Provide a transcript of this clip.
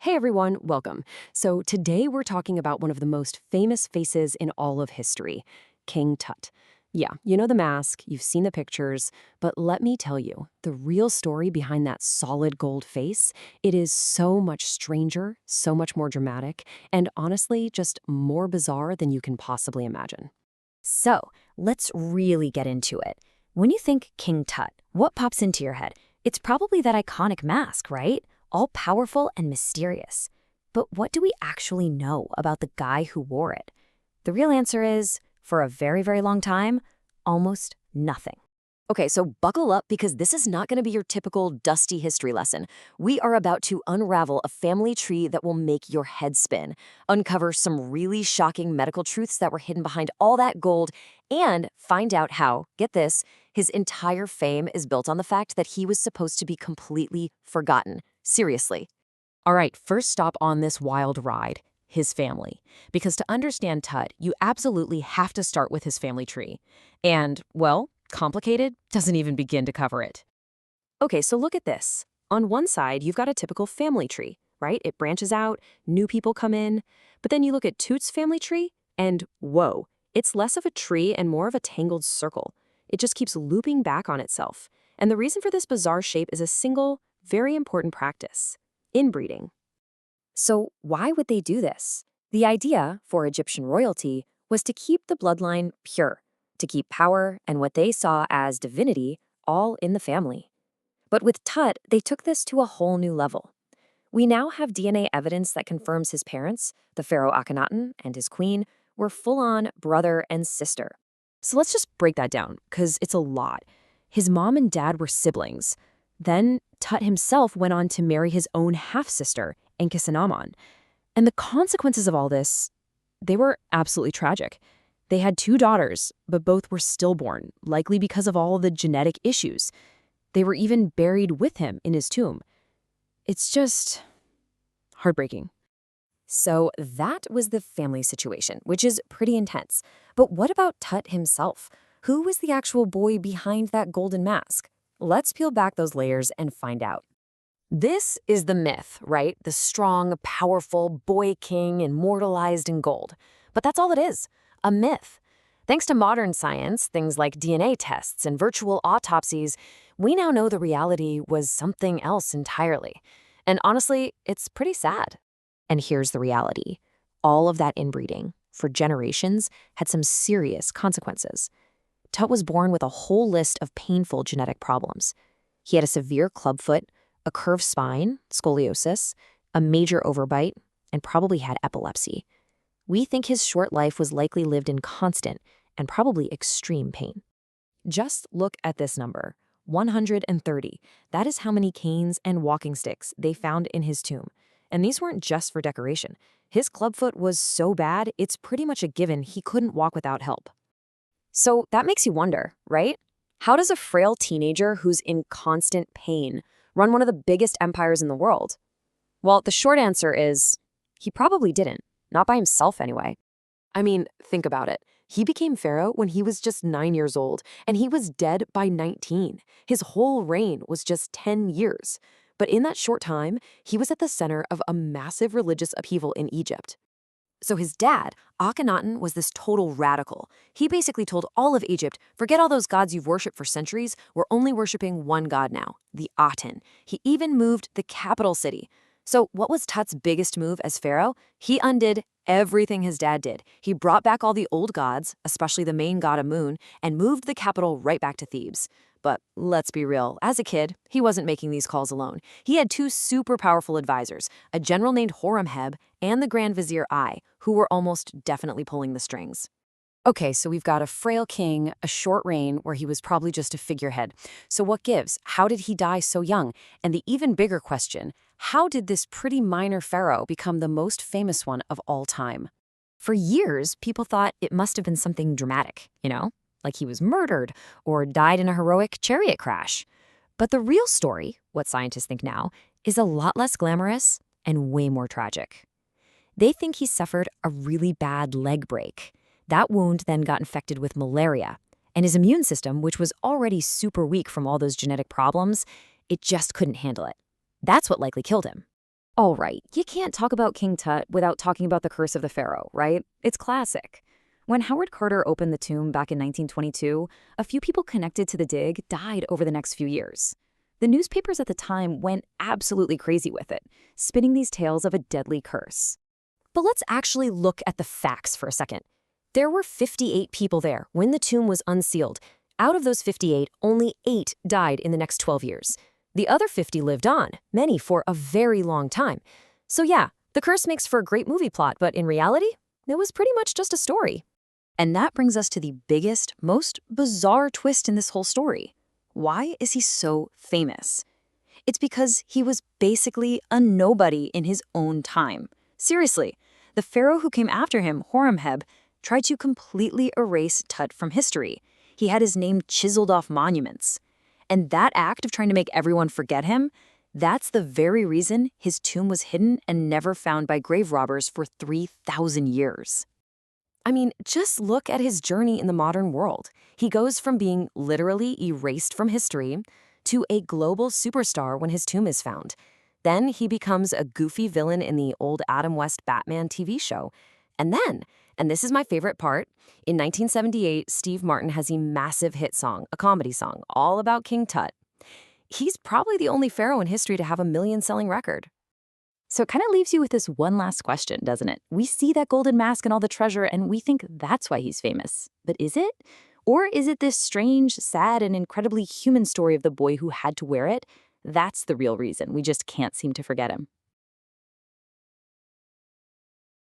Hey everyone, welcome. So today we're talking about one of the most famous faces in all of history, King Tut. Yeah, you know the mask, you've seen the pictures, but let me tell you, the real story behind that solid gold face, it is so much stranger, so much more dramatic, and honestly, just more bizarre than you can possibly imagine. So, let's really get into it. When you think King Tut, what pops into your head? It's probably that iconic mask, right? All powerful and mysterious. But what do we actually know about the guy who wore it? The real answer is, for a very, very long time, almost nothing. Okay, so buckle up because this is not going to be your typical dusty history lesson. We are about to unravel a family tree that will make your head spin, uncover some really shocking medical truths that were hidden behind all that gold, and find out how, get this, his entire fame is built on the fact that he was supposed to be completely forgotten. Seriously. All right, first stop on this wild ride, his family. Because to understand Tut, you absolutely have to start with his family tree. And, well, complicated doesn't even begin to cover it. Okay, so look at this. On one side, you've got a typical family tree, right? It branches out, new people come in. But then you look at Toot's family tree, and whoa, it's less of a tree and more of a tangled circle. It just keeps looping back on itself. And the reason for this bizarre shape is a single, very important practice: inbreeding. So why would they do this? The idea for Egyptian royalty was to keep the bloodline pure, to keep power and what they saw as divinity all in the family. But with Tut, they took this to a whole new level. We now have DNA evidence that confirms his parents, the pharaoh Akhenaten and his queen, were full-on brother and sister. So let's just break that down, because it's a lot. His mom and dad were siblings. Then Tut himself went on to marry his own half-sister, Enkisenamun. And the consequences of all this, they were absolutely tragic. They had two daughters, but both were stillborn, likely because of all the genetic issues. They were even buried with him in his tomb. It's just heartbreaking. So that was the family situation, which is pretty intense. But what about Tut himself? Who was the actual boy behind that golden mask? Let's peel back those layers and find out. This is the myth, right? The strong, powerful boy king immortalized in gold. But that's all it is, a myth. Thanks to modern science, things like DNA tests and virtual autopsies, we now know the reality was something else entirely. And honestly, it's pretty sad. And here's the reality. All of that inbreeding, for generations, had some serious consequences. Tut was born with a whole list of painful genetic problems. He had a severe clubfoot, a curved spine, scoliosis, a major overbite, and probably had epilepsy. We think his short life was likely lived in constant and probably extreme pain. Just look at this number, 130. That is how many canes and walking sticks they found in his tomb. And these weren't just for decoration. His clubfoot was so bad, it's pretty much a given he couldn't walk without help. So that makes you wonder, right? How does a frail teenager who's in constant pain run one of the biggest empires in the world? Well, the short answer is he probably didn't. Not by himself, anyway. I mean, think about it. He became pharaoh when he was just 9 years old, and he was dead by 19. His whole reign was just 10 years. But in that short time, he was at the center of a massive religious upheaval in Egypt. So his dad, Akhenaten, was this total radical. He basically told all of Egypt, forget all those gods you've worshipped for centuries, we're only worshiping one god now, the Aten. He even moved the capital city. So what was Tut's biggest move as pharaoh? He undid everything his dad did. He brought back all the old gods, especially the main god Amun, and moved the capital right back to Thebes. But let's be real, as a kid, he wasn't making these calls alone. He had two super powerful advisors, a general named Horemheb and the Grand Vizier Ai, who were almost definitely pulling the strings. Okay, so we've got a frail king, a short reign where he was probably just a figurehead. So what gives? How did he die so young? And the even bigger question, how did this pretty minor pharaoh become the most famous one of all time? For years, people thought it must have been something dramatic, like he was murdered or died in a heroic chariot crash. But the real story, what scientists think now, is a lot less glamorous and way more tragic. They think he suffered a really bad leg break. That wound then got infected with malaria, and his immune system, which was already super weak from all those genetic problems, it just couldn't handle it. That's what likely killed him. All right, you can't talk about King Tut without talking about the curse of the pharaoh, right? It's classic. When Howard Carter opened the tomb back in 1922, a few people connected to the dig died over the next few years. The newspapers at the time went absolutely crazy with it, spinning these tales of a deadly curse. But let's actually look at the facts for a second. There were 58 people there when the tomb was unsealed. Out of those 58, only 8 died in the next 12 years. The other 50 lived on, many for a very long time. So yeah, the curse makes for a great movie plot, but in reality, it was pretty much just a story. And that brings us to the biggest, most bizarre twist in this whole story. Why is he so famous? It's because he was basically a nobody in his own time. Seriously, the pharaoh who came after him, Horemheb, tried to completely erase Tut from history. He had his name chiseled off monuments. And that act of trying to make everyone forget him, that's the very reason his tomb was hidden and never found by grave robbers for 3,000 years. I mean, just look at his journey in the modern world. He goes from being literally erased from history to a global superstar when his tomb is found. Then he becomes a goofy villain in the old Adam West Batman TV show. And then, and this is my favorite part, in 1978, Steve Martin has a massive hit song, a comedy song, all about King Tut. He's probably the only pharaoh in history to have a million-selling record. So it kind of leaves you with this one last question, doesn't it? We see that golden mask and all the treasure, and we think that's why he's famous. But is it? Or is it this strange, sad, and incredibly human story of the boy who had to wear it? That's the real reason. We just can't seem to forget him.